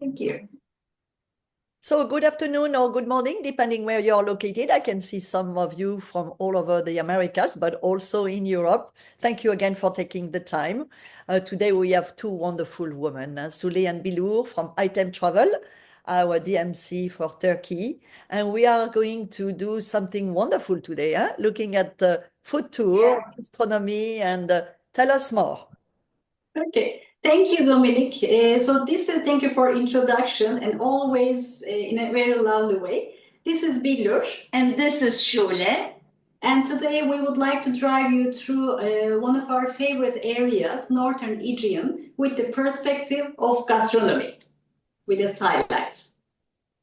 Thank you. So good afternoon or good morning, depending where you're located. I can see some of you from all over the Americas, but also in Europe. Thank you again for taking the time. Today we have two wonderful women, Sule and Bilur from Item Travel, our DMC for Turkey. And we are going to do something wonderful today, looking at the food tour, gastronomy, and tell us more. Okay. Thank you, Dominic. Thank you for introduction and always in a very lovely way. This is Bilur. And this is Şule. And today we would like to drive you through one of our favorite areas, Northern Aegean, with the perspective of gastronomy, with its highlights.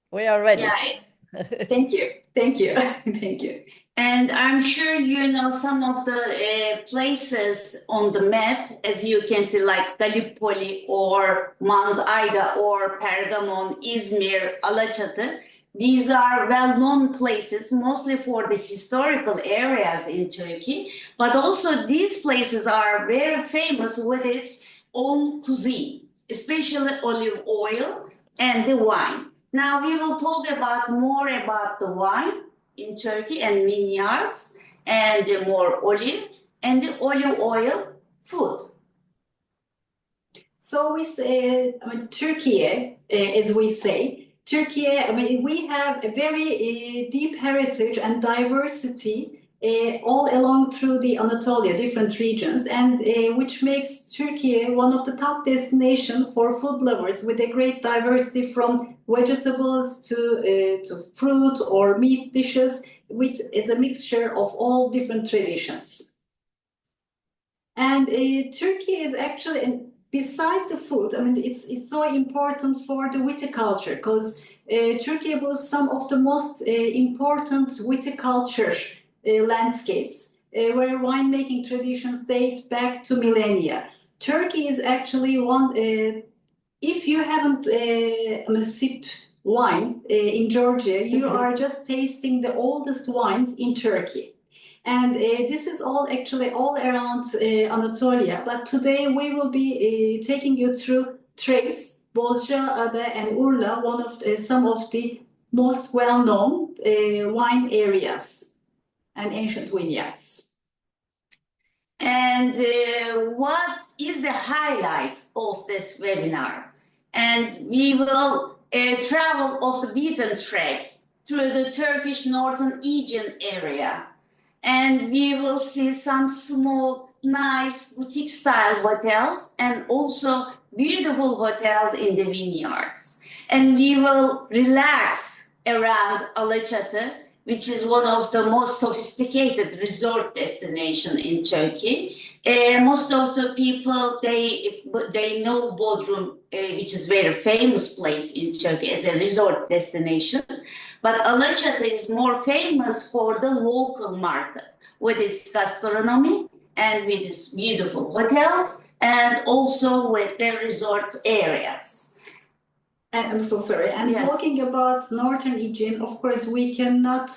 We are ready. Yeah. Thank you. Thank you. Thank you. And I'm sure you know some of the places on the map, as you can see, like Gallipoli or Mount Ida or Pergamon, Izmir, Alaçatı. These are well-known places, mostly for the historical areas in Turkey. But also these places are very famous with its own cuisine, especially olive oil and the wine. Now we will talk more about the wine in Turkey and vineyards and the more olive and the olive oil food. So we say, Turkey, as we say, Turkey, we have a very deep heritage and diversity all along through the Anatolia, different regions, and which makes Turkey one of the top destinations for food lovers with a great diversity from vegetables to fruit or meat dishes, which is a mixture of all different traditions. And Turkey is actually, beside the food, it's so important for the viticulture because Turkey was some of the most important viticulture landscapes where winemaking traditions date back to millennia. Turkey is actually one, if you haven't sipped wine in Georgia, you are just tasting the oldest wines in Turkey. And this is actually all around Anatolia. But today we will be taking you through Thrace, Bozcaada, and Urla, some of the most well-known wine areas and ancient vineyards. And what is the highlight of this webinar? And we will travel off the beaten track through the Turkish Northern Aegean area. And we will see some small, nice boutique-style hotels and also beautiful hotels in the vineyards. And we will relax around Alaçatı, which is one of the most sophisticated resort destinations in Turkey. Most of the people, they know Bodrum, which is a very famous place in Turkey as a resort destination. But Alaçatı is more famous for the local market with its gastronomy and with its beautiful hotels and also with the resort areas. I'm so sorry. And talking about Northern Aegean, of course, we cannot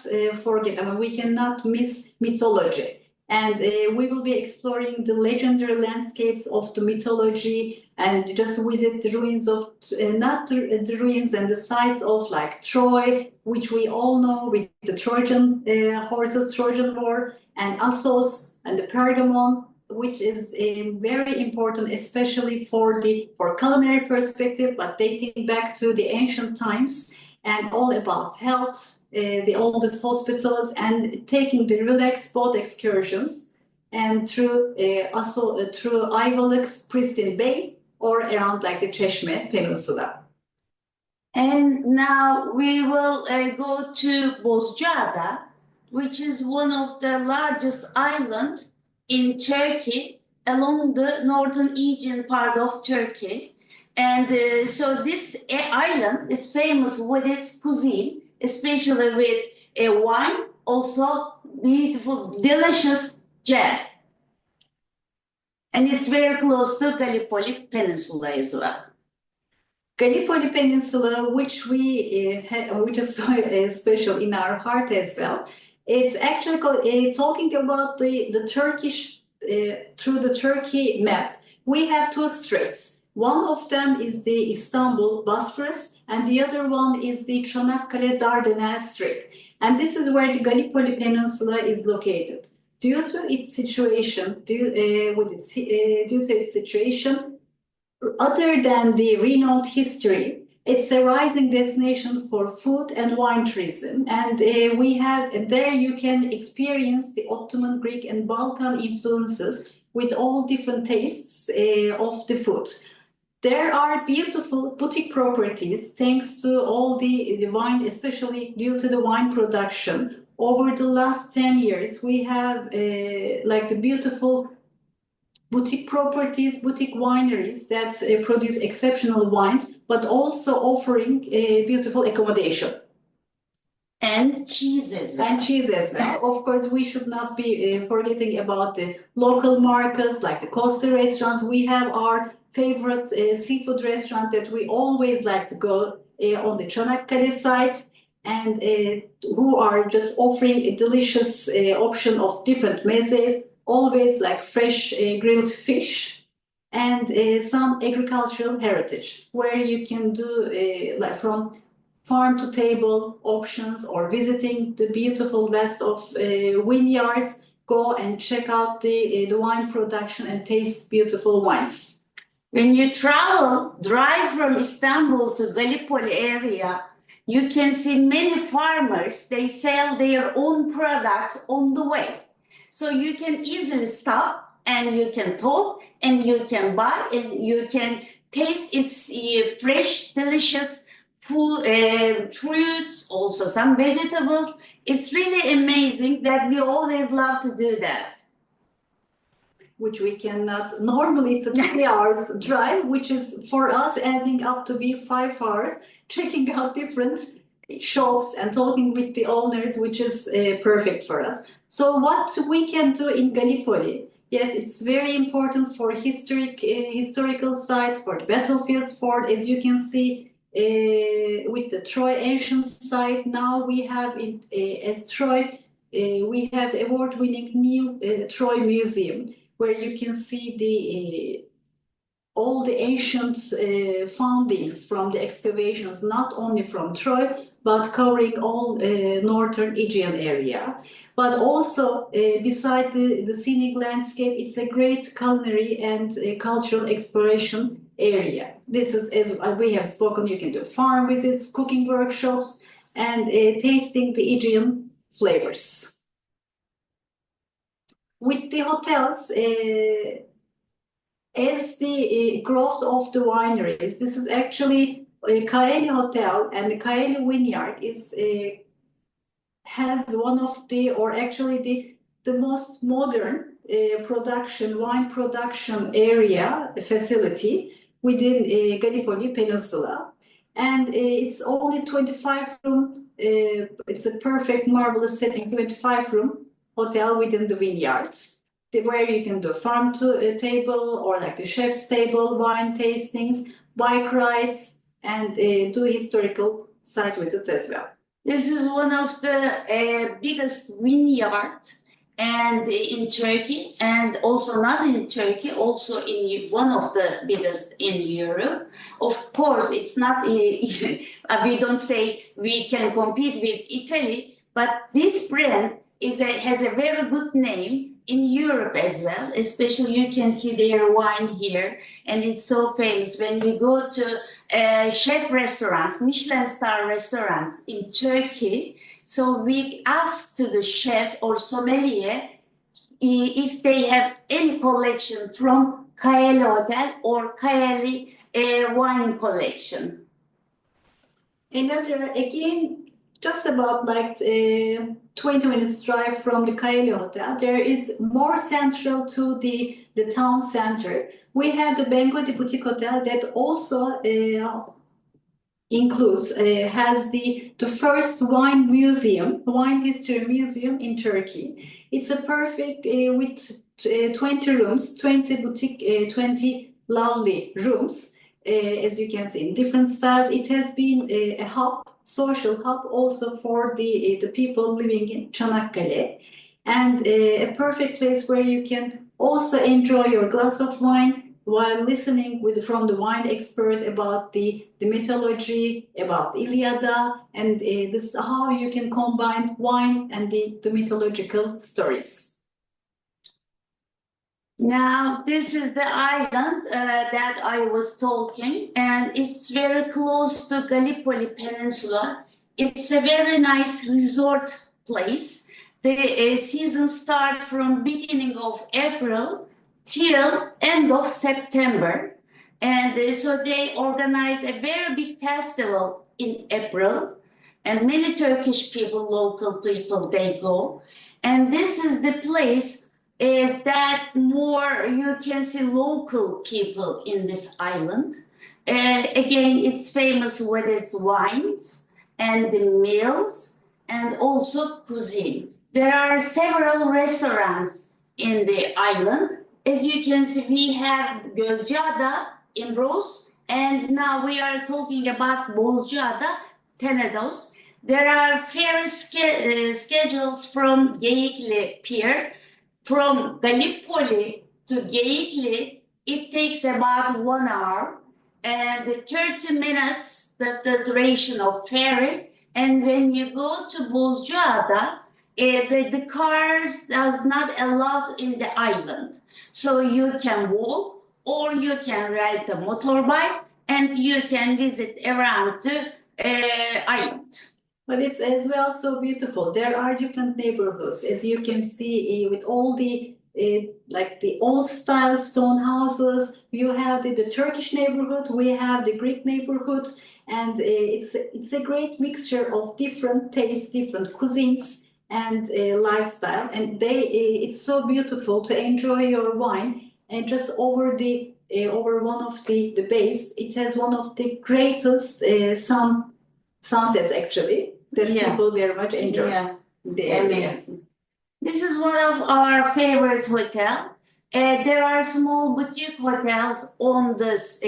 forget, we cannot miss mythology. And we will be exploring the legendary landscapes of the mythology and just visit the ruins of, not the ruins and the sites of like Troy, which we all know with the Trojan horses, Trojan War, and Assos and the Pergamon, which is very important, especially for culinary perspective, but dating back to the ancient times and all about health, the oldest hospitals, and taking the relaxed boat excursions and through Ayvalık's pristine bay or around like the Çeşme Peninsula. And now we will go to Bozcaada, which is one of the largest islands in Turkey along the northern Aegean part of Turkey. And so this island is famous with its cuisine, especially with wine, also beautiful, delicious jam. And it's very close to Gallipoli Peninsula as well. Gallipoli Peninsula, which is so special in our heart as well. It's actually talking about the Turkish, through the Turkey map. We have two straits. One of them is the Istanbul Bosphorus, and the other one is the Çanakkale Dardanelles Strait. And this is where the Gallipoli Peninsula is located. Due to its situation, other than the renowned history, it's a rising destination for food and wine tourism. And there you can experience the Ottoman, Greek, and Balkan influences with all different tastes of the food. There are beautiful boutique properties thanks to all the wine, especially due to the wine production. Over the last 10 years, we have like the beautiful boutique properties, boutique wineries that produce exceptional wines, but also offering beautiful accommodation. And cheese as well. And cheese as well. Of course, we should not be forgetting about the local markets like the Costa restaurants. We have our favorite seafood restaurant that we always like to go on the Çanakkale side, and who are just offering a delicious option of different mezes, always like fresh grilled fish, and some agricultural heritage where you can do like from farm to table options, or visiting the beautiful west of vineyards, go and check out the wine production and taste beautiful wines. When you travel, drive from Istanbul to Gallipoli area, you can see many farmers, they sell their own products on the way. So you can easily stop and you can talk and you can buy and you can taste its fresh, delicious fruits, also some vegetables. It's really amazing that we always love to do that. Which we cannot, normally it's a 3 hours drive, which is for us ending up to be 5 hours, checking out different shops and talking with the owners, which is perfect for us. So what we can do in Gallipoli, yes, it's very important for historical sites, for the battlefields, for, as you can see, with the Troy ancient site. Now we have as Troy, we have the award-winning new Troy Museum, where you can see all the ancient foundings from the excavations, not only from Troy, but covering all northern Aegean area. But also, beside the scenic landscape, it's a great culinary and cultural exploration area. This is, as we have spoken, you can do farm visits, cooking workshops, and tasting the Aegean flavors. With the hotels, as the growth of the wineries, this is actually Kaeli Hotel, and the Kaeli Vineyard has one of the, or actually the most modern wine production area facility within Gallipoli Peninsula. And it's only 25 room, it's a perfect, marvelous setting, 25 room hotel within the vineyards, where you can do farm to table, or like the chef's table, wine tastings, bike rides, and do historical site visits as well. This is one of the biggest vineyards and in Turkey, and also not in Turkey, also in one of the biggest in Europe. Of course, it's not, we don't say we can compete with Italy, but this brand has a very good name in Europe as well. Especially you can see their wine here, and it's so famous. When you go to chef restaurants, Michelin star restaurants in Turkey, so we ask to the chef or sommelier if they have any collection from Kaeli Hotel or Kaeli wine collection. Another, again, just about like 20 minutes drive from the Kaeli Hotel, there is more central to the town center. We have the Bengodi Boutique Hotel that also has the first wine history museum in Turkey. It's a perfect with 20 rooms, 20 boutique, 20 lovely rooms, as you can see in different styles. It has been a hub, social hub, also for the people living in Çanakkale, and a perfect place where you can also enjoy your glass of wine, while listening from the wine expert about the mythology, about Iliada, and this is how you can combine wine and the mythological stories. Now, this is the island that I was talking, and it's very close to Gallipoli Peninsula. It's a very nice resort place. The season starts from beginning of April till end of September. And so they organize a very big festival in April, and many Turkish people, local people, they go. And this is the place that more you can see local people in this island. Again, it's famous with its wines and the meals and also cuisine. There are several restaurants in the island. As you can see, we have Gözcaada, Imbros, and now we are talking about Bozcaada, Tenedos. There are ferry schedules from Geyikli Pier. From Gallipoli to Geyikli, it takes about 1 hour and 30 minutes, the duration of ferry. And when you go to Bozcaada, the cars does not allow in the island. So you can walk or you can ride the motorbike and you can visit around the island. But it's as well so beautiful. There are different neighborhoods, as you can see, with all the like the old style stone houses. You have the Turkish neighborhood, we have the Greek neighborhood, and it's a great mixture of different tastes, different cuisines, and lifestyle. And it's so beautiful to enjoy your wine. And just over one of the bays, it has one of the greatest sunsets actually that people very much enjoy. Yeah, amazing. This is one of our favorite hotels. There are small boutique hotels on this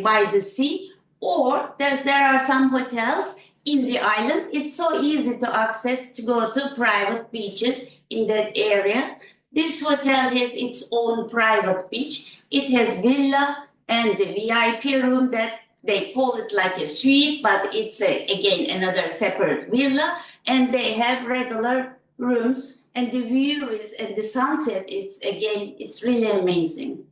by the sea, or there are some hotels in the island. It's so easy to access to go to private beaches in that area. This hotel has its own private beach. It has villa and the VIP room that they call it like a suite, but it's again another separate villa, and they have regular rooms, and the view is and the sunset. It's really amazing.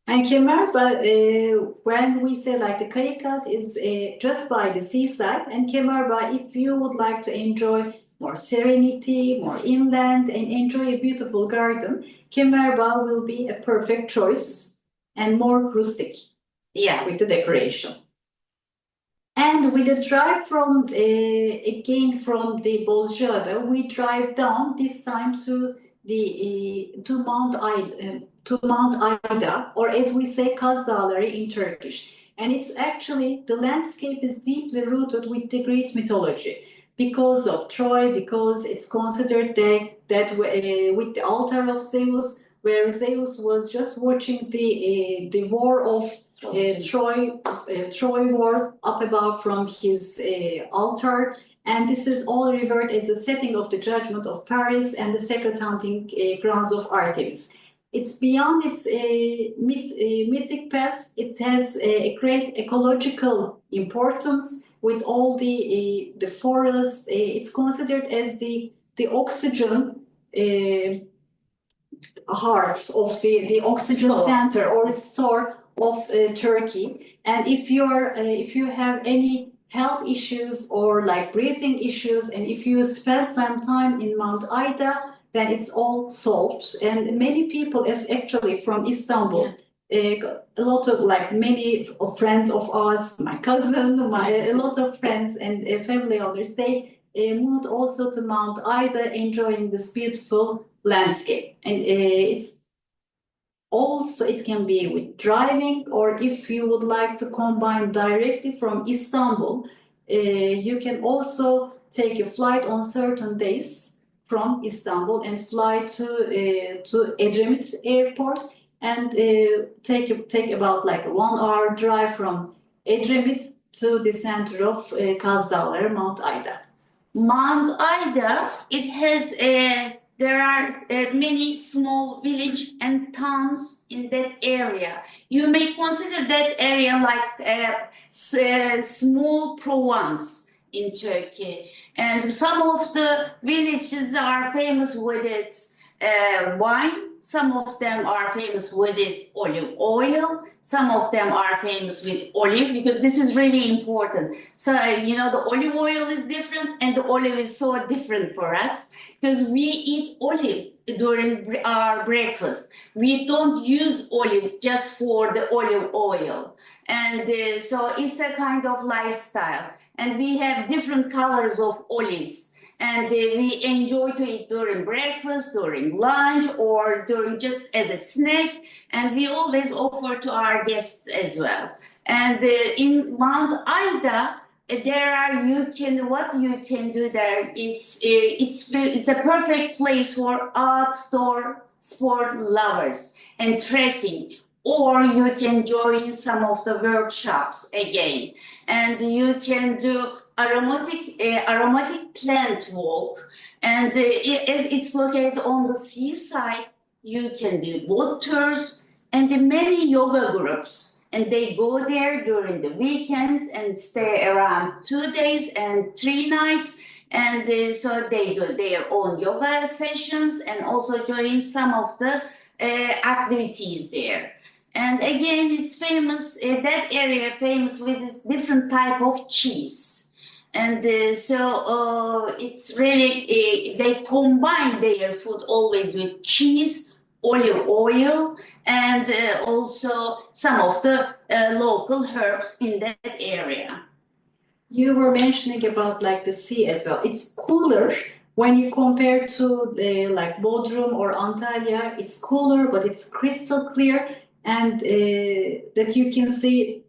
And Kemerba, when we say like the Kaykas is just by the seaside, and Kemerba, if you would like to enjoy more serenity, more inland, and enjoy a beautiful garden, Kemerba will be a perfect choice and more rustic. Yeah, with the decoration. And with the drive from again from the Bozcaada, we drive down this time to Mount Ida, or as we say Kaz Dağları in Turkish. And it's actually the landscape is deeply rooted with the Greek mythology because of Troy, because it's considered that with the altar of Zeus, where Zeus was just watching the war of Troy war up above from his altar, and this is all revered as the setting of the judgment of Paris and the sacred hunting grounds of Artemis. It's beyond its mythic past. It has a great ecological importance with all the forests. It's considered as the oxygen heart of the oxygen center or store of Turkey. And if you have any health issues or like breathing issues, and if you spend some time in Mount Ida, then it's all solved. And many people, as actually from Istanbul, a lot of like many friends of us, my cousin, a lot of friends and family owners, they moved also to Mount Ida, enjoying this beautiful landscape. And it can be with driving, or if you would like to combine directly from Istanbul, you can also take a flight on certain days from Istanbul and fly to Edremit Airport, and take about like a 1 hour drive from Edremit to the center of Kaz Dağları, Mount Ida. Mount Ida, it has there are many small village and towns in that area. You may consider that area like small Provence in Turkey. And some of the villages are famous with its wine. Some of them are famous with its olive oil. Some of them are famous with olive because this is really important. So, the olive oil is different and the olive is so different for us because we eat olives during our breakfast. We don't use olive just for the olive oil. And so it's a kind of lifestyle. And we have different colors of olives. And we enjoy to eat during breakfast, during lunch, or during just as a snack. And we always offer to our guests as well. And in Mount Ida, what you can do there. It's a perfect place for outdoor sport lovers and trekking. Or you can join some of the workshops again, and you can do aromatic plant walk. And as it's located on the seaside, you can do boat tours and the many yoga groups. And they go there during the weekends and stay around 2 days and 3 nights. And so they do their own yoga sessions and also join some of the activities there. And again, it's famous, that area famous with this different type of cheese. And it's really, they combine their food always with cheese, olive oil, and also some of the local herbs in that area. You were mentioning about like the sea as well. It's cooler when you compare to the like Bodrum or Antalya. It's cooler, but it's crystal clear, and that you can see,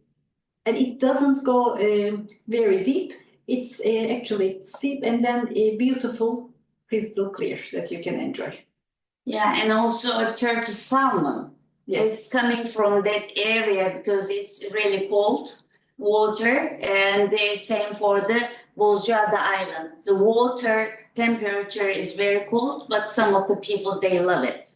and it doesn't go very deep. It's actually steep and then beautiful, crystal clear that you can enjoy. Yeah, and also Turkish salmon. Yeah. It's coming from that area because it's really cold water, and the same for the Bozcaada Island. The water temperature is very cold, but some of the people, they love it.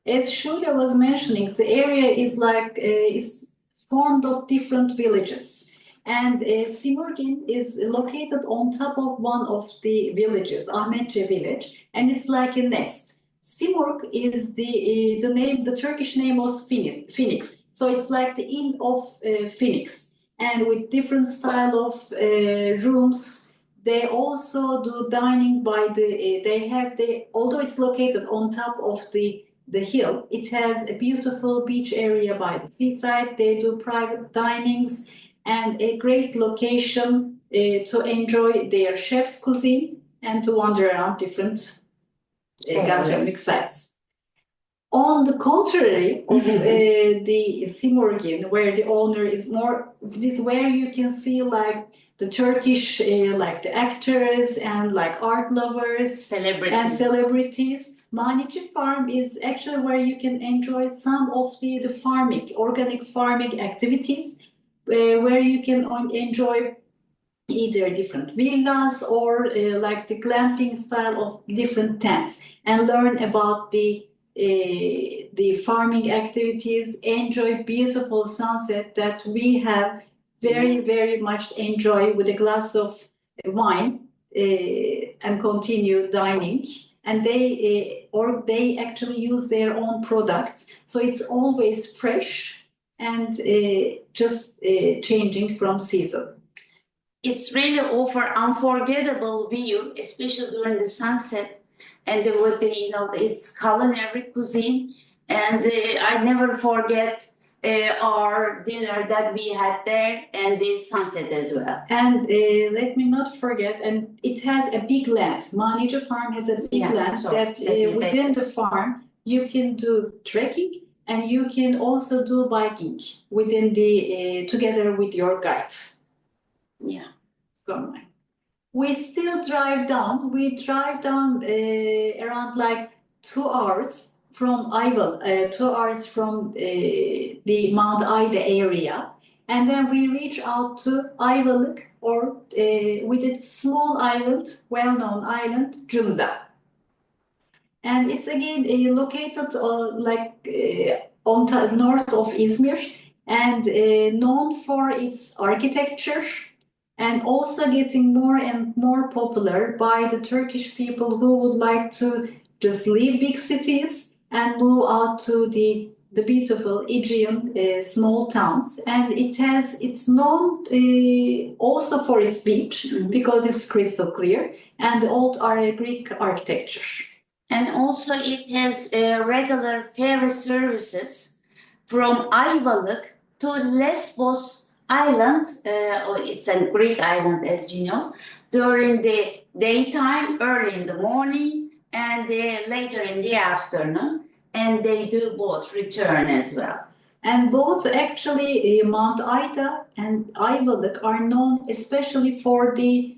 As Shula was mentioning, the area is like is formed of different villages, and Simurgin is located on top of one of the villages, Ahmetçe village, and it's like a nest. Simurg is the name, the Turkish name was Phoenix, so it's like the inn of Phoenix, and with different style of rooms. They also do dining by the. They have the, although it's located on top of the hill, it has a beautiful beach area by the seaside. They do private dinings and a great location to enjoy their chef's cuisine and to wander around different gastronomic sites. On the contrary of the Simurgin, where the owner is more, this where you can see like the Turkish, like the actors and like art lovers and celebrities. Manici Farm is actually where you can enjoy some of the farming, organic farming activities, where you can enjoy either different villas or like the glamping style of different tents and learn about the farming activities, enjoy beautiful sunset that we have very much enjoy with a glass of wine and continue dining. And they actually use their own products, so it's always fresh and just changing from season. It's really offer unforgettable view, especially during the sunset, and with its culinary cuisine. And I never forget our dinner that we had there and the sunset as well. And let me not forget, and it has a big land. Manici Farm has a big land that within the farm you can do trekking and you can also do biking within the together with your guide. Yeah. We still drive down. We drive down around like 2 hours from Ayvalık, 2 hours from the Mount Ida area, and then we reach out to Ayvalık, or with its small island, well-known island, Cunda. And it's again located on the north of Izmir and known for its architecture and also getting more and more popular by the Turkish people who would like to just leave big cities and move out to the beautiful Aegean small towns. And it's known also for its beach because it's crystal clear and the old Greek architecture. And also it has regular ferry services from Ayvalık to Lesbos Island, it's a Greek island as you know, during the daytime, early in the morning, and later in the afternoon, and they do both return as well. And both actually Mount Ida and Ayvalık are known especially for the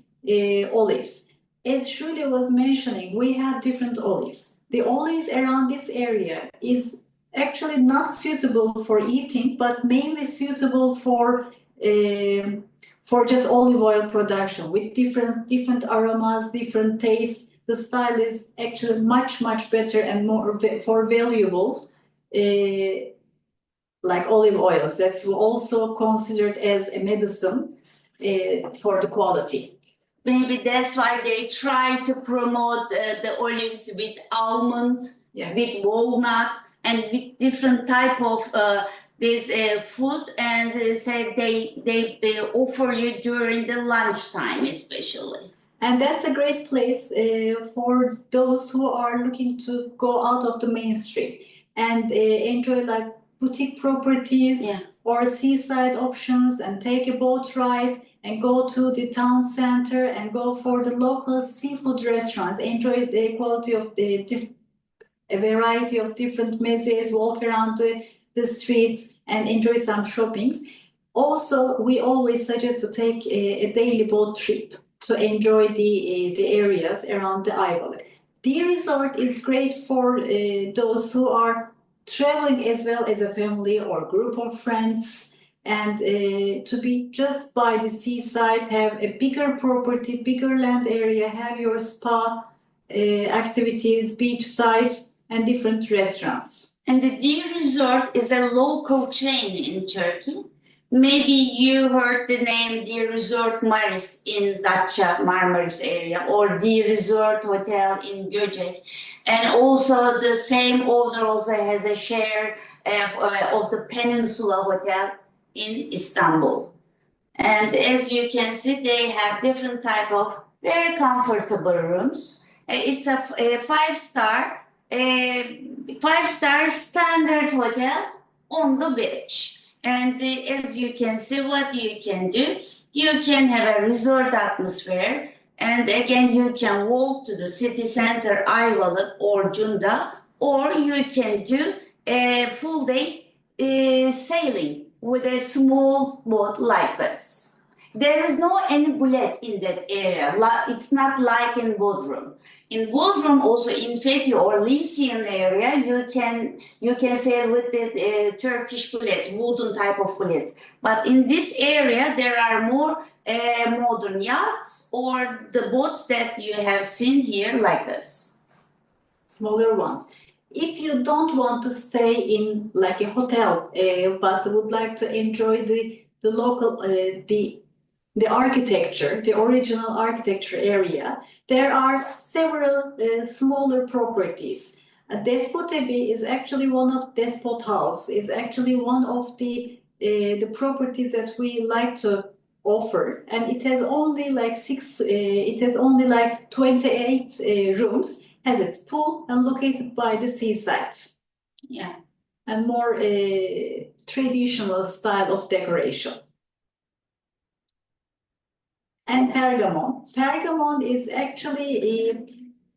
olives. As Shule was mentioning, we have different olives. The olives around this area is actually not suitable for eating, but mainly suitable for just olive oil production with different aromas, different tastes. The style is actually much better and more valuable. Like olive oils, that's also considered as a medicine for the quality. Maybe that's why they try to promote the olives with almond, with walnut, and with different type of this food, and say they offer you during the lunchtime especially. And that's a great place for those who are looking to go out of the mainstream and enjoy like boutique properties or seaside options and take a boat ride and go to the town center and go for the local seafood restaurants, enjoy the quality of a variety of different mezes, walk around the streets and enjoy some shoppings. Also, we always suggest to take a daily boat trip to enjoy the areas around the Ayvalık. The resort is great for those who are traveling as well as a family or group of friends and to be just by the seaside, have a bigger property, bigger land area, have your spa activities, beachside and different restaurants. And the Deer Resort is a local chain in Turkey. Maybe you heard the name Deer Resort Maris in Datça, Marmaris area, or Deer Resort Hotel in Göcek. And also the same owner also has a share of the Peninsula Hotel in Istanbul. And as you can see, they have different type of very comfortable rooms. It's a five-star standard hotel on the beach. And as you can see, what you can do, you can have a resort atmosphere. And again, you can walk to the city center, Ayvalık or Cunda, or you can do a full day sailing with a small boat like this. There is no any gulet in that area. It's not like in Bodrum. In Bodrum, also in Fethi or Lycian area, you can sail with the Turkish gulets, wooden type of gulets. But in this area, there are more modern yachts or the boats that you have seen here like this. Smaller ones. If you don't want to stay in like a hotel, but would like to enjoy the local the architecture, the original architecture area, there are several smaller properties. Despotevi is actually one of Despot House is actually one of the properties that we like to offer, and it has only like 28 rooms. Has its pool and located by the seaside. Yeah. And more traditional style of decoration. And Pergamon. Pergamon is actually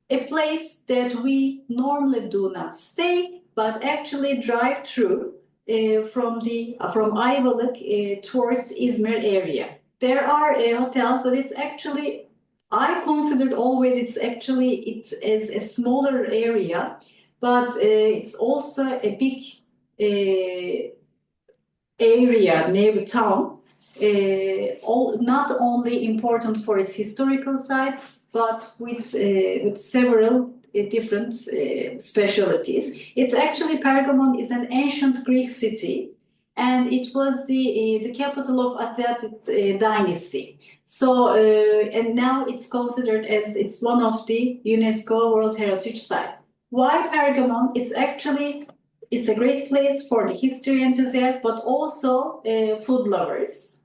a place that we normally do not stay, but actually drive through from Ayvalık towards Izmir area. There are hotels, but it's actually I considered always it's as a smaller area, but it's also a big area near town. Not only important for its historical side, but with several different specialties. It's actually Pergamon is an ancient Greek city, and it was the capital of Atlantic dynasty. So and now it's considered as it's one of the UNESCO World Heritage Site. Why Pergamon? It's a great place for the history enthusiasts, but also food lovers.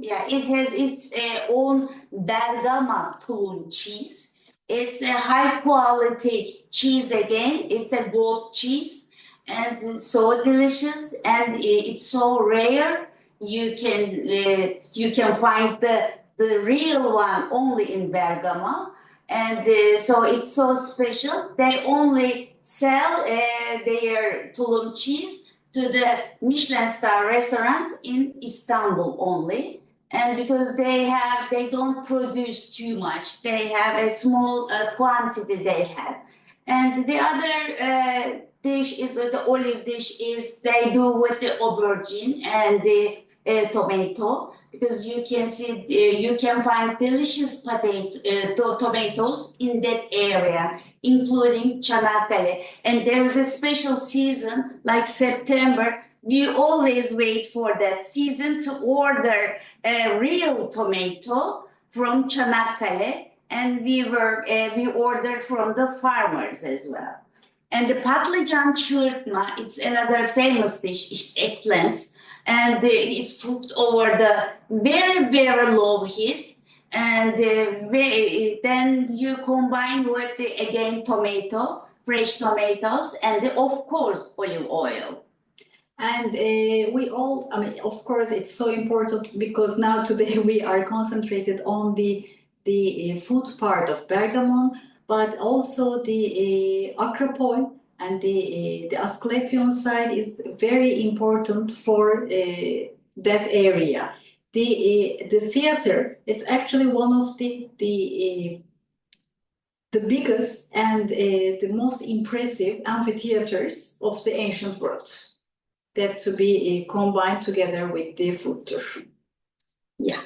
Yeah, it has its own Bergama tulum cheese. It's a high quality cheese again. It's a goat cheese and it's so delicious and it's so rare. You can find the real one only in Bergama. And so it's so special. They only sell their tulum cheese to the Michelin star restaurants in Istanbul only. And because they don't produce too much, they have a small quantity they have. And the other dish is the olive dish is they do with the aubergine and the tomato, because you can find delicious tomatoes in that area, including Çanakkale. And there is a special season like September. We always wait for that season to order a real tomato from Çanakkale, and we ordered from the farmers as well. And the patlıcan çığırtma, it's another famous dish, it's eggplants, and it's cooked over the very, very low heat. And then you combine with again fresh tomatoes, and of course olive oil. And of course, it's so important because now today we are concentrated on the food part of Bergamo, but also the Acropolis and the Asclepion side is very important for that area. The theater, it's actually one of the biggest and the most impressive amphitheaters of the ancient world, that to be combined together with the food tour. Yeah.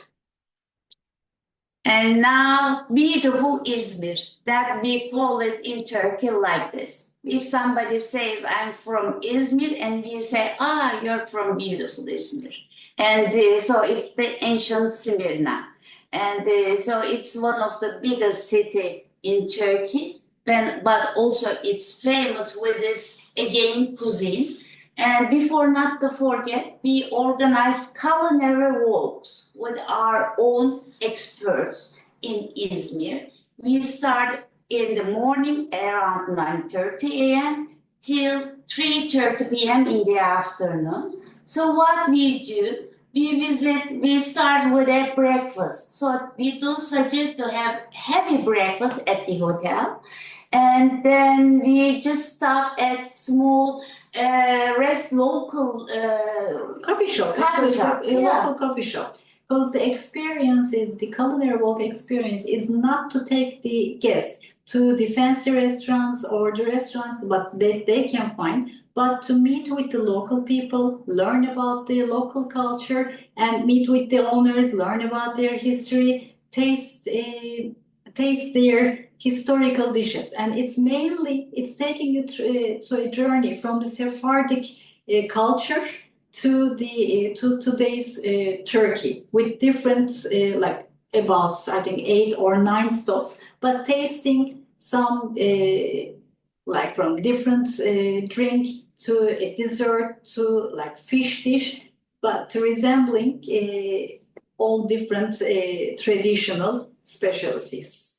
And now beautiful Izmir, that we call it in Turkey like this. If somebody says I'm from Izmir, and we say, you're from beautiful Izmir. And so it's the ancient Smyrna. And so it's one of the biggest city in Turkey, but also it's famous with its, again, cuisine. And not to forget, we organize culinary walks with our own experts in Izmir. We start in the morning around 9:30 a.m. till 3:30 p.m. in the afternoon. So what we do, we start with a breakfast. So we do suggest to have heavy breakfast at the hotel. And then we just stop at small local coffee shop. Local coffee shop. Because the culinary walk experience is not to take the guests to the fancy restaurants or the restaurants but they can find, but to meet with the local people, learn about the local culture, and meet with the owners, learn about their history, taste their historical dishes. And it's taking you to a journey from the Sephardic culture to today's Turkey, with different about I think 8 or 9 stops, but tasting some from different drink to a dessert to fish dish, but to resembling all different traditional specialties.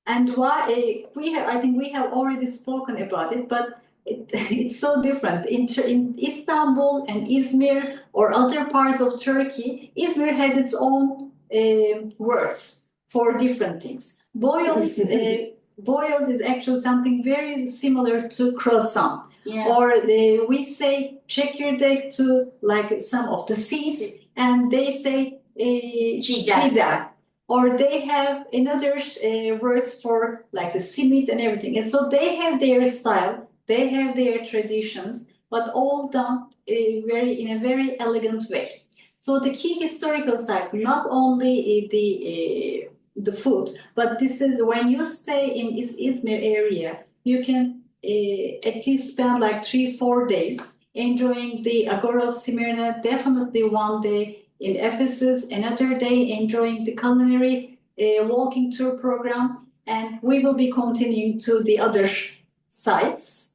And why I think we have already spoken about it, but it's so different. In Istanbul and Izmir or other parts of Turkey, Izmir has its own words for different things. Boyoz is actually something very similar to croissant. Yeah. Or we say çekirdek to some of the seeds, and they say çiğdem. Or they have another words for the simit and everything. And so they have their style, they have their traditions, but all done in a very elegant way. So the key historical sites, not only the food. But this is when you stay in Izmir area, you can at least spend like 3-4 days enjoying the Agora of Smyrna, definitely one day in Ephesus, another day enjoying the culinary walking tour program, and we will be continuing to the other sites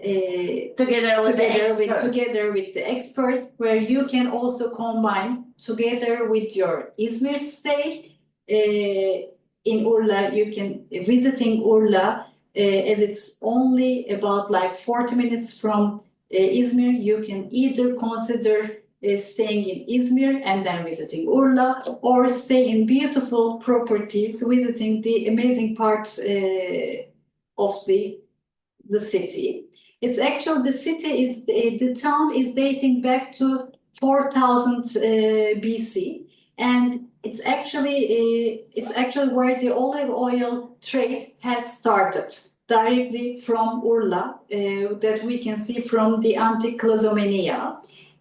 Together with the experts, where you can also combine together with your Izmir stay in Urla. You can visiting Urla as it's only about like 40 minutes from Izmir. You can either consider staying in Izmir and then visiting Urla, or stay in beautiful properties, visiting the amazing parts of the city. It's actually the city is the town is dating back to 4000 BC, and it's actually where the olive oil trade has started directly from Urla, that we can see from the antique Clazomenia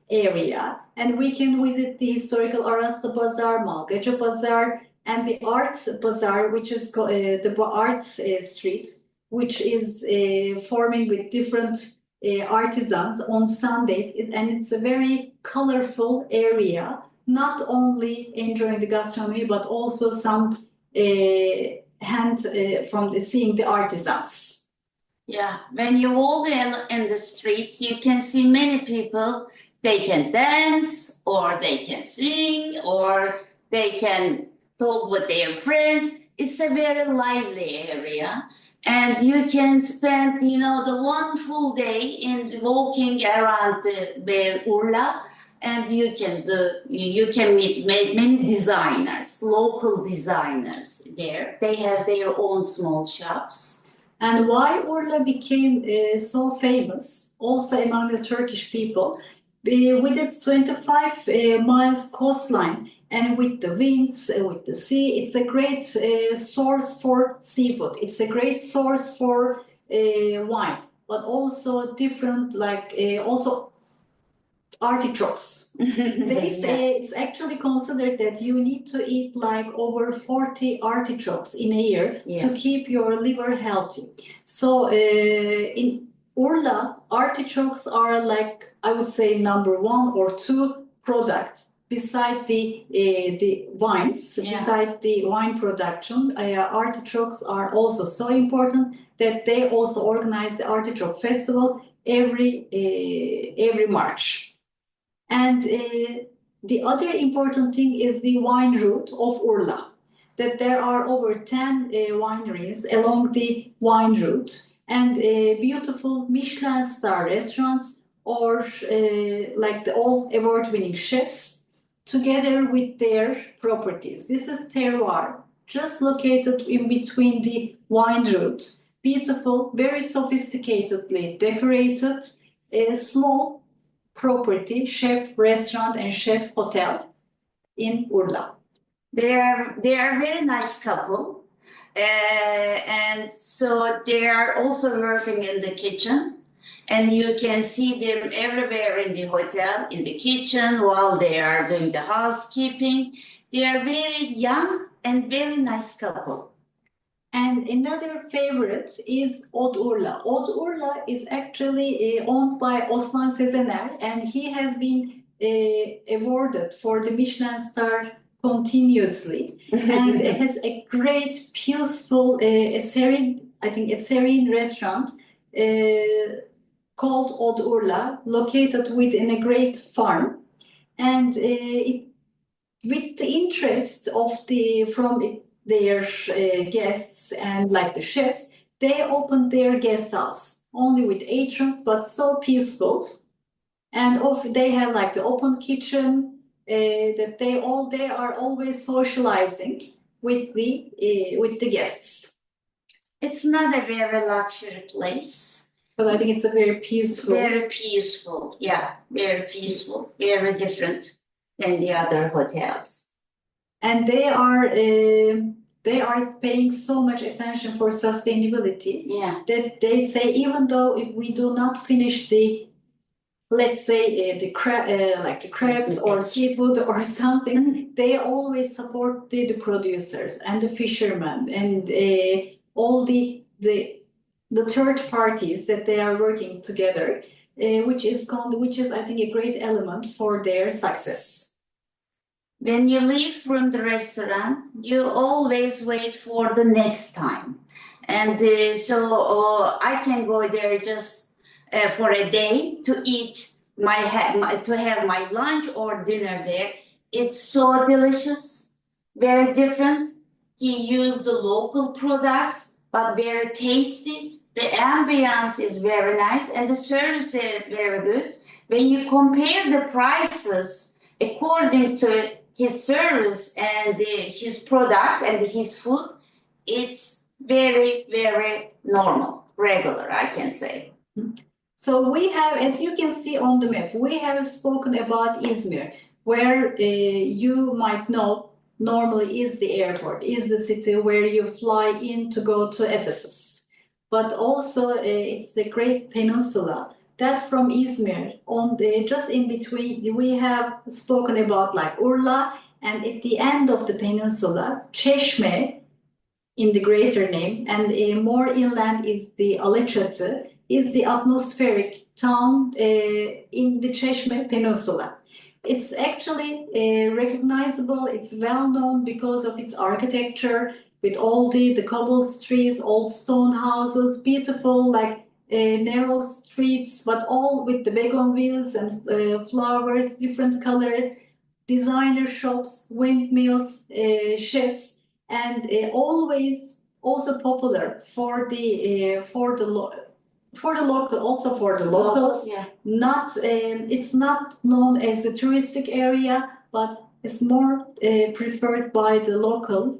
area, and we can visit the historical Arasta Bazaar, Malgaca Bazaar, and the Art Bazaar, which is the art street, which is forming with different artisans on Sundays, and it's a very colorful area. Not only enjoying the gastronomy, but also some hand from seeing the artisans. Yeah, when you walk in the streets, you can see many people. They can dance, or they can sing, or they can talk with their friends. It's a very lively area, and you can spend, the one full day in walking around the Urla, and you can meet many designers, local designers there. They have their own small shops. And why Urla became so famous, also among the Turkish people, with its 25 miles coastline, and with the winds, with the sea, it's a great source for seafood. It's a great source for wine, but also different, also artichokes. They say it's actually considered that you need to eat like over 40 artichokes in a year to keep your liver healthy. So in Urla, artichokes are like, I would say, number 1 or 2 products beside the wines, beside the wine production. Artichokes are also so important that they also organize the artichoke festival every March. And the other important thing is the wine route of Urla, that there are over 10 wineries along the wine route, and beautiful Michelin star restaurants, or like the all award-winning chefs, together with their properties. This is terroir, just located in between the wine route. Beautiful, very sophisticatedly decorated, small property, chef restaurant and chef hotel in Urla. They are a very nice couple, and so they are also working in the kitchen, and you can see them everywhere in the hotel, in the kitchen, while they are doing the housekeeping. They are very young and very nice couple. And another favorite is Od Urla. Od Urla is actually owned by Osman Sezener, and he has been awarded for the Michelin star continuously, and it has a great, peaceful, serene restaurant called Od Urla, located within a great farm, and with the interest of their guests and like the chefs, they opened their guest house only with 8 rooms, but so peaceful. And they have like the open kitchen, that they are always socializing with the guests. It's not a very luxury place, but I think it's a very peaceful. Very peaceful, yeah, very peaceful, very different than the other hotels. And they are paying so much attention for sustainability, that they say, even though if we do not finish the let's say like the crabs or seafood or something, they always support the producers and the fishermen and all the third parties that they are working together, which is I think a great element for their success. When you leave from the restaurant, you always wait for the next time. And so I can go there just for a day to eat to have my lunch or dinner there. It's so delicious, very different. He used the local products, but very tasty. The ambience is very nice and the service is very good. When you compare the prices according to his service and his products and his food, it's very, very normal, regular, I can say. So we have, as you can see on the map, we have spoken about Izmir, where you might know normally is the airport, is the city where you fly in to go to Ephesus. But also it's the great peninsula that from Izmir on just in between we have spoken about like Urla, and at the end of the peninsula, Çeşme in the greater name, and more inland is the Alaçatı, is the atmospheric town in the Çeşme Peninsula. It's actually recognizable, it's well known because of its architecture, with all the cobble streets, old stone houses, beautiful like narrow streets, but all with the bougainvilleas and flowers, different colors, designer shops, windmills, chefs, and always also popular for the locals. Yeah. Not it's not known as the touristic area, but it's more preferred by the local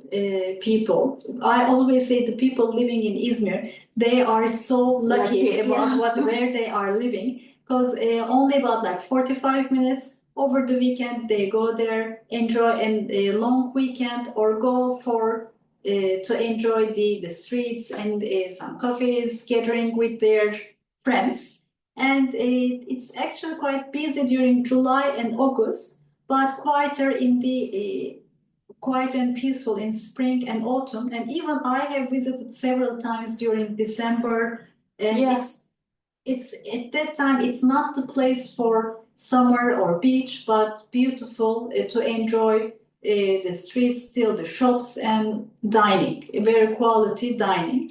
people. I always say the people living in Izmir, they are so lucky about where they are living, because only about like 45 minutes over the weekend they go there, enjoy a long weekend, or go for to enjoy the streets and some cafes, gathering with their friends. And it's actually quite busy during July and August, but quieter in the quiet and peaceful in spring and autumn. And even I have visited several times during December, and it's at that time it's not the place for summer or beach, but beautiful to enjoy the streets, still the shops and dining, very quality dining.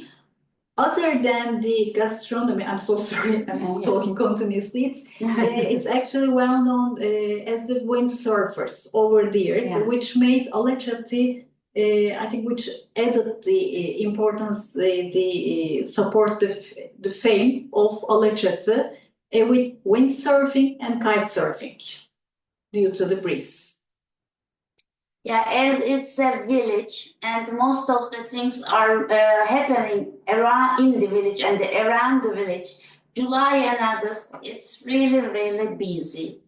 Other than the gastronomy, I'm so sorry, I'm talking continuously. It's actually well known as the windsurfers over the years, which made Alaçatı, I think, which added the importance, the support, the fame of Alaçatı with windsurfing and kite surfing due to the breeze. Yeah, as it's a village, and most of the things are happening around in the village and around the village. July and August, it's really, really busy.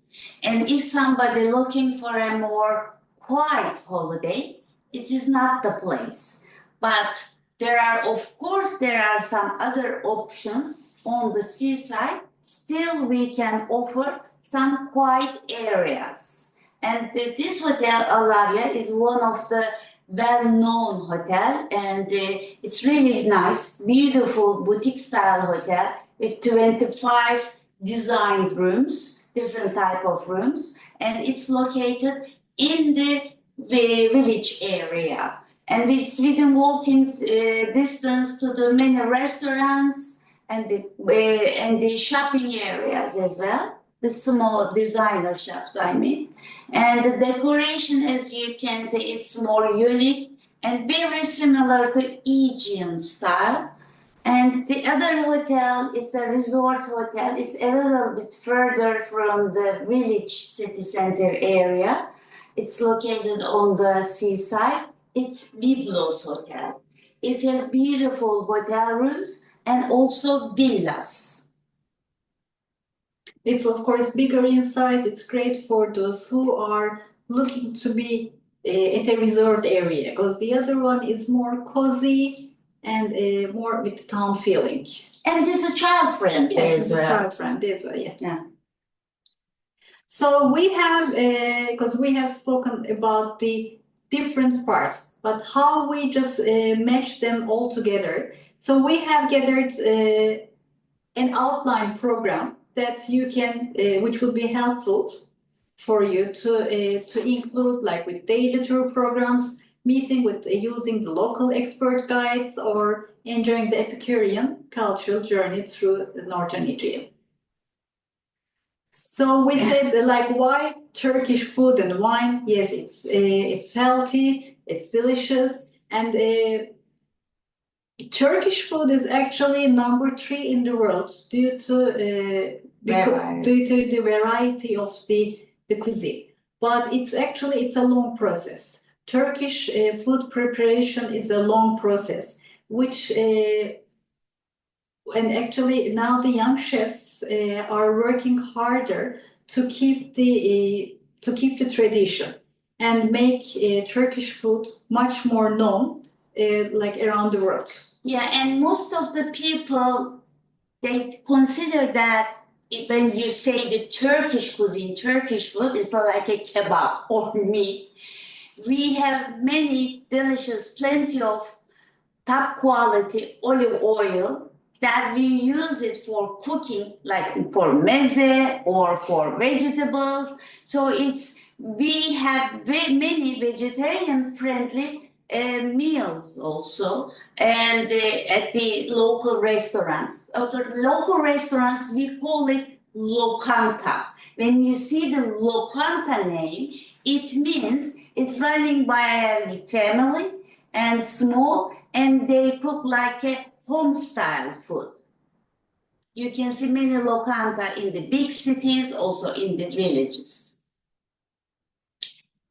And if somebody looking for a more quiet holiday, it is not the place. But there are some other options on the seaside. Still, we can offer some quiet areas. And this hotel, Alavia, is one of the well-known hotel, and it's really nice, beautiful boutique-style hotel with 25 designed rooms, different type of rooms, and it's located in the village area. And it's within walking distance to the many restaurants and the shopping areas as well. The small designer shops, I mean. And the decoration, as you can see, it's more unique and very similar to Aegean style. And the other hotel is a resort hotel. It's a little bit further from the village city center area. It's located on the seaside. It's Byblos Hotel. It has beautiful hotel rooms and also villas. It's of course bigger in size. It's great for those who are looking to be at a resort area, because the other one is more cozy and more with the town feeling. And this is child friendly as well. Child friendly as well, yeah. So we have, because we have spoken about the different parts, but how we just match them all together. So we have gathered an outline program that you can, which would be helpful for you to include, like with daily tour programs, meeting with using the local expert guides, or enjoying the Epicurean cultural journey through the northern Aegean. So we said like, why Turkish food and wine? Yes, it's healthy, it's delicious, and Turkish food is actually number 3 in the world due to the variety of the cuisine. But it's a long process. Turkish food preparation is a long process, which and actually now the young chefs are working harder to keep the tradition and make Turkish food much more known, like around the world. Yeah, and most of the people, they consider that when you say the Turkish cuisine, Turkish food is like a kebab or meat. We have many delicious, plenty of top quality olive oil that we use it for cooking, like for meze or for vegetables. So we have many vegetarian friendly meals also, and at the local restaurants. The local restaurants, we call it lokanta. When you see the lokanta name, it means it's running by a family and small, and they cook like a home style food. You can see many lokanta in the big cities, also in the villages.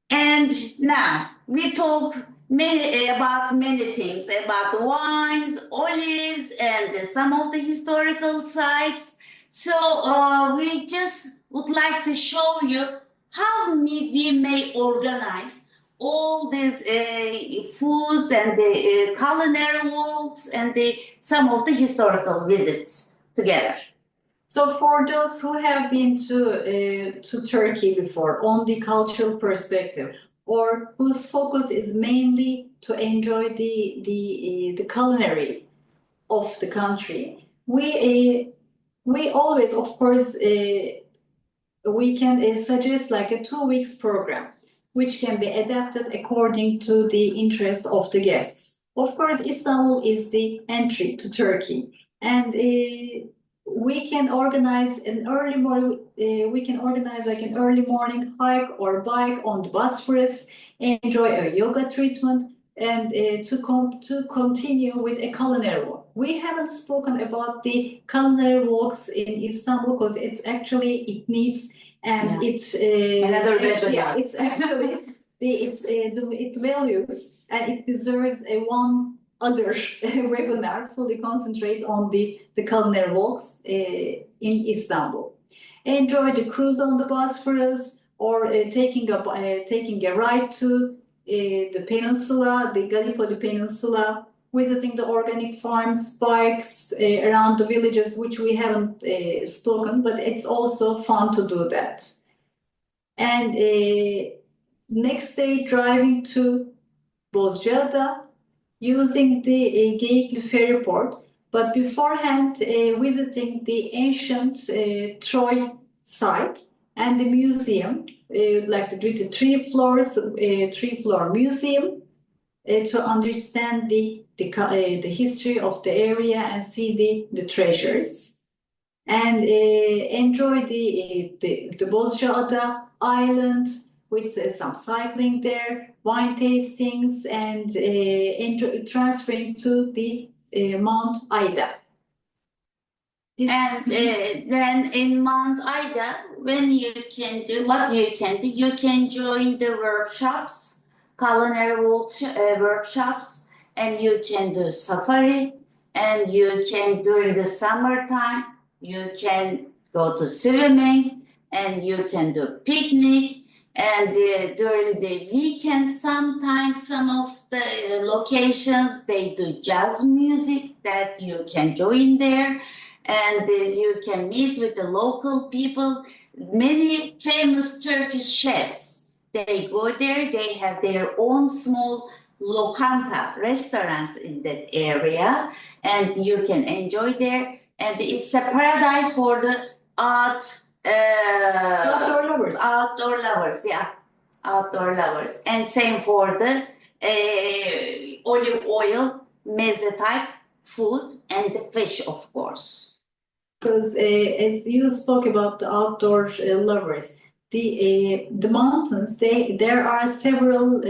And now we talk about many things, about wines, olives, and some of the historical sites. So we just would like to show you how we may organize all these foods and the culinary walks and some of the historical visits together. So for those who have been to Turkey before on the cultural perspective, or whose focus is mainly to enjoy the culinary of the country, we always, of course, we can suggest like a 2 weeks program, which can be adapted according to the interest of the guests. Of course, Istanbul is the entry to Turkey, and we can organize an early morning. We can organize like an early morning hike or bike on the Bosphorus, enjoy a yoga treatment, and to continue with a culinary walk. We haven't spoken about the culinary walks in Istanbul because it needs, and it's another webinar. Yeah, it's actually it values, and it deserves a one other webinar fully concentrate on the culinary walks in Istanbul. Enjoy the cruise on the Bosphorus, or taking a ride to the peninsula, the Gallipoli Peninsula, visiting the organic farms, parks around the villages, which we haven't spoken, but it's also fun to do that. And next day, driving to Bozcaada, using the Geyikli ferry port, but beforehand visiting the ancient Troy site and the museum, like the 3-floor museum, to understand the history of the area and see the treasures, and enjoy the Bozcaada island with some cycling there, wine tastings, and transferring to the Mount Ida. And then in Mount Ida, what you can do, you can join the workshops, culinary workshops, and you can do safari, and you can, during the summertime, you can go to swimming, and you can do picnic, and during the weekend, sometimes some of the locations, they do jazz music that you can join there. And you can meet with the local people. many famous Turkish chefs. They go there, they have their own small lokanta restaurants in that area, and you can enjoy there. And it's a paradise for the Outdoor lovers. outdoor lovers, yeah, outdoor lovers. And same for the olive oil, meze type food, and the fish, of course. Because as you spoke about the outdoor lovers, the mountains, there are several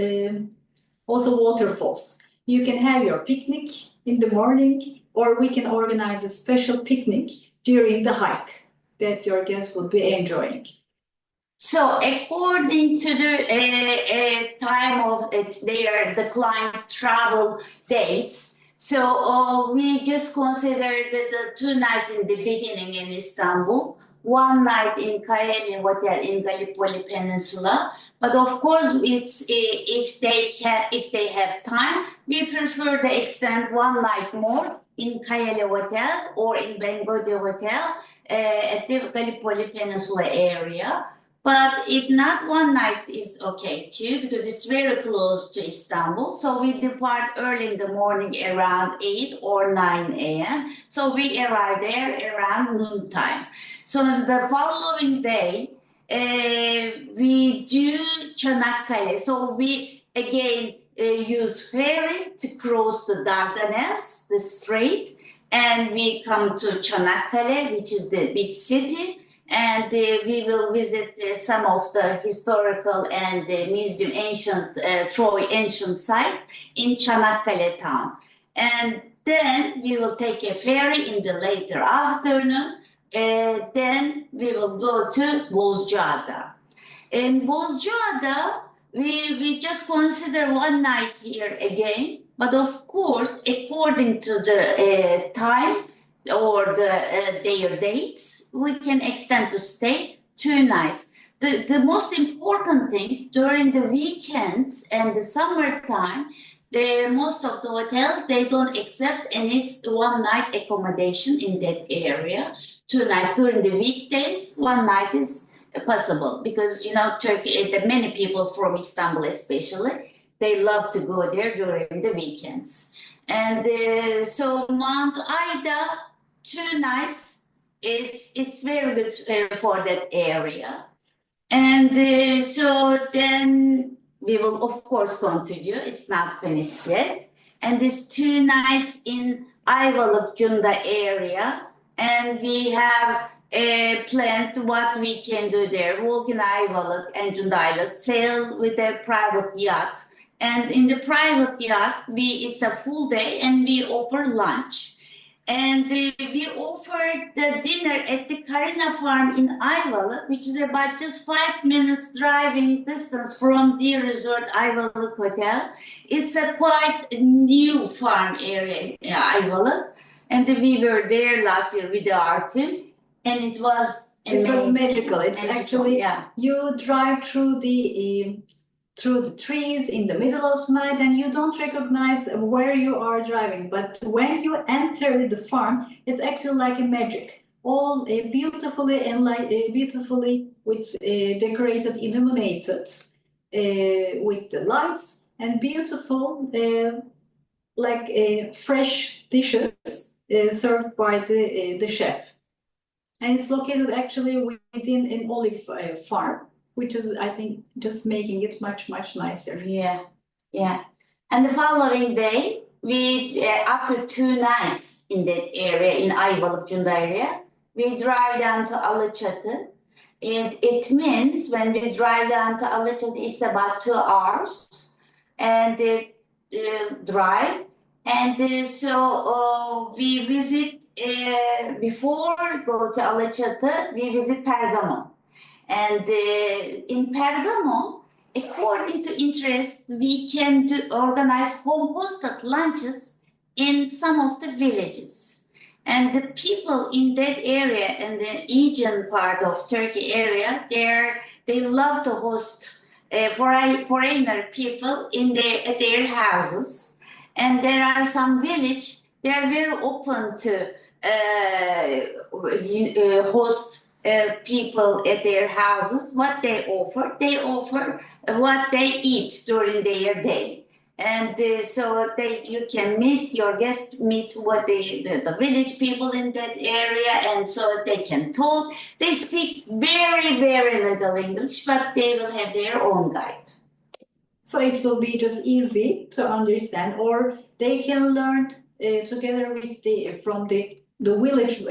also waterfalls. You can have your picnic in the morning, or we can organize a special picnic during the hike that your guests will be enjoying. So according to the time of the client's travel dates, so we just considered the 2 nights in the beginning in Istanbul, 1 night in Culinary Hotel in Gallipoli Peninsula. But of course, it's if they have time, we prefer to extend 1 night more in Culinary Hotel or in Bengodi Hotel at the Gallipoli Peninsula area. But if not, 1 night is okay too, because it's very close to Istanbul. So we depart early in the morning around 8 or 9 a.m. So we arrive there around noontime. So the following day, we do Çanakkale. So we again use ferry to cross the Dardanelles, the strait, and we come to Çanakkale, which is the big city. And we will visit some of the historical and museum Troy ancient site in Çanakkale town. And then we will take a ferry in the later afternoon. Then we will go to Bozcaada. In Bozcaada, we just consider 1 night here again. But of course, according to the time or their dates, we can extend to stay 2 nights. The most important thing during the weekends and the summertime, most of the hotels, they don't accept any 1 night accommodation in that area. 2 nights during the weekdays, 1 night is possible because, you know, Turkey, many people from Istanbul especially, they love to go there during the weekends. And so Mount Ida, 2 nights, it's very good for that area. And so then we will of course continue. It's not finished yet. And there's 2 nights in Ayvalık Cunda area, and we have planned what we can do there. Walk in Ayvalık and Cunda Island, sail with a private yacht. And in the private yacht, it's a full day, and we offer lunch. And we offered the dinner at the Karina Farm in Ayvalık, which is about just 5 minutes driving distance from the resort Ayvalık Hotel. It's a quite new farm area in Ayvalık. And we were there last year with our team, and it was amazing. It was magical. It's Magical, actually, yeah. you drive through the trees in the middle of the night, and you don't recognize where you are driving. But when you enter the farm, it's actually like a magic. All beautifully and beautifully with decorated, illuminated with the lights, and beautiful fresh dishes served by the chef. And it's located actually within an olive farm, which is, I think, just making it much, much nicer. Yeah, yeah. And the following day, we after 2 nights in that area, in Ayvalık Cunda area, we drive down to Alaçatı. It means when we drive down to Alaçatı, it's about 2 hours and drive. And so we visit, before go to Alaçatı, we visit Pergamon. And in Pergamon, according to interest, we can organize home-hosted lunches in some of the villages. And the people in that area, and the Aegean part of Turkey area, they love to host foreigner people at their houses. And there are some village, they are very open to host people at their houses. What they offer what they eat during their day. And so you can meet your guests, meet what the village people in that area, and so they can talk. They speak very, very little English, but they will have their own guide. So it will be just easy to understand, or they can learn together with from the village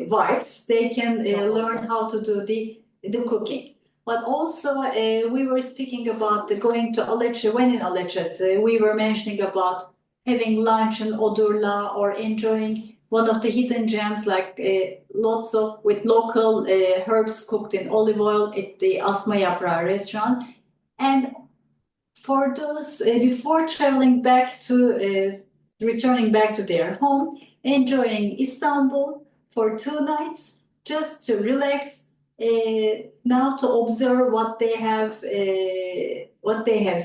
wives. They can learn how to do the cooking. But also we were speaking about going to Alecce. When in Alecce, we were mentioning about having lunch in Odurla or enjoying one of the hidden gems, like lots of with local herbs cooked in olive oil at the Asma Yaprağı restaurant. And for those before traveling back to returning back to their home, enjoying Istanbul for 2 nights, just to relax, now to observe what they have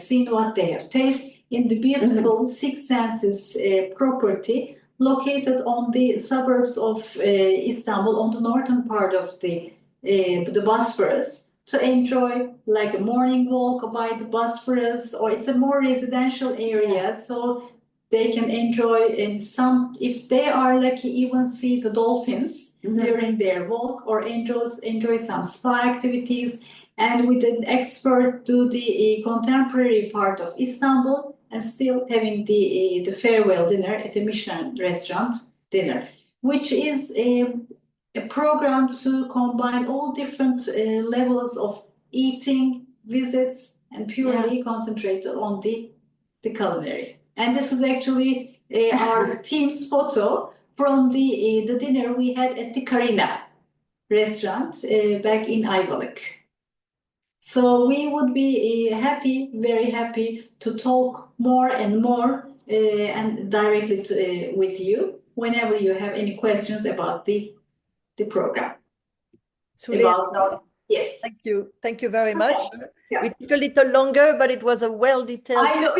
seen, what they have tasted in the beautiful Six Senses property located on the suburbs of Istanbul, on the northern part of the Bosphorus, to enjoy like a morning walk by the Bosphorus, or it's a more residential area, so they can enjoy in some, if they are lucky, even see the dolphins during their walk, or enjoy some spa activities, and with an expert do the contemporary part of Istanbul, and still having the farewell dinner at a Michelin restaurant dinner, which is a program to combine all different levels of eating, visits, and purely concentrated on the culinary. And this is actually our team's photo from the dinner we had at the Karina restaurant back in Ayvalık. So we would be happy, very happy to talk more and more and directly with you whenever you have any questions about the program. Yes. Thank you very much. Yeah. We took a little longer, but it was a well-detailed. I know. I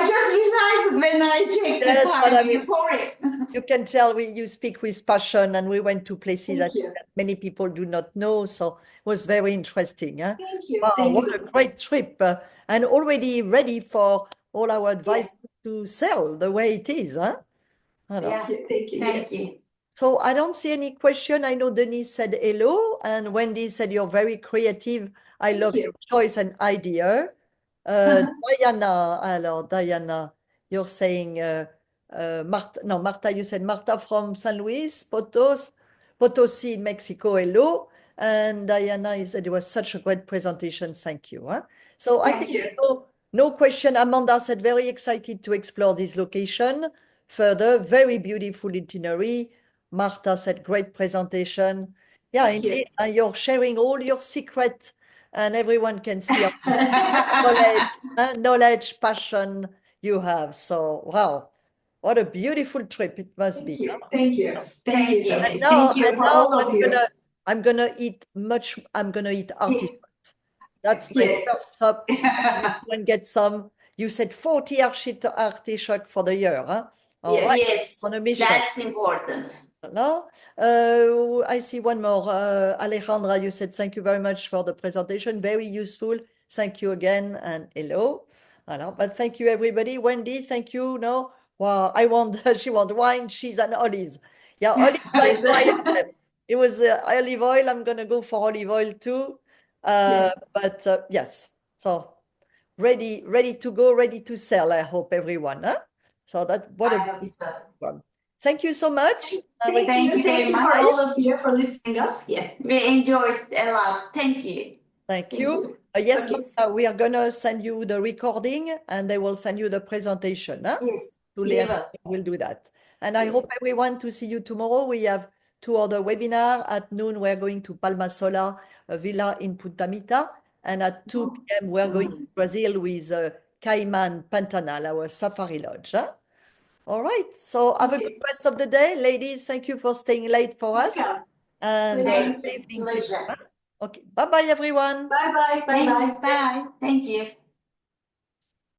just realized when I checked the time. But I mean, sorry. You can tell you speak with passion, and we went to places that you. many people do not know. So it was very interesting. Huh? Thank you. Wow, Thank what you. a great trip, and already ready for all our advice to sell the way it is. Huh? Yeah. Thank you. Thank you. So I don't see any question. I know Denise said hello, and Wendy said you're very creative. I love your choice and idea. Diana, you're saying Marta, you said Marta from San Luis Potosi in Mexico, hello. And Diana, you said it was such a great presentation. Thank you. Huh? So I think no question. Amanda said very excited to explore this location further. Very beautiful itinerary. Marta said great presentation. Yeah, indeed. You're sharing all your secrets, and everyone can see knowledge, passion you have. So, wow, what a beautiful trip it must be. Thank you. Thank you. And now, all of you. I'm gonna eat artichoke. That's my first stop. And get some. You said 40 artichoke for the year, huh? All right. Yes, on a mission. That's important. No? I see one more. Alejandra, you said thank you very much for the presentation. Very useful. Thank you again, and hello. But thank you, everybody. Wendy, thank you. No, wow, she want wine, cheese, and olives. Yeah, olive oil. It was olive oil. I'm gonna go for olive oil too. But yes, so ready to go, ready to sell. I hope everyone. Huh? So that what a big one. Thank you so much. Thank you very much, all of you, for listening to us. Yeah, we enjoyed a lot. Thank you. Thank you. Yes, we are going to send you the recording, and they will send you the presentation. Huh? Yes, we'll do that. And I hope everyone to see you tomorrow. We have 2 other webinars. At noon, we're going to Palma Sola, a villa in Punta Mita. And at 2 p.m., we're going to Brazil with Cayman Pantanal, our safari lodge. Huh? All right. So have a good rest of the day. Ladies, thank you for staying late for us. And good evening. Okay. Bye-bye, everyone. Bye-bye. Bye-bye. Bye. Thank you.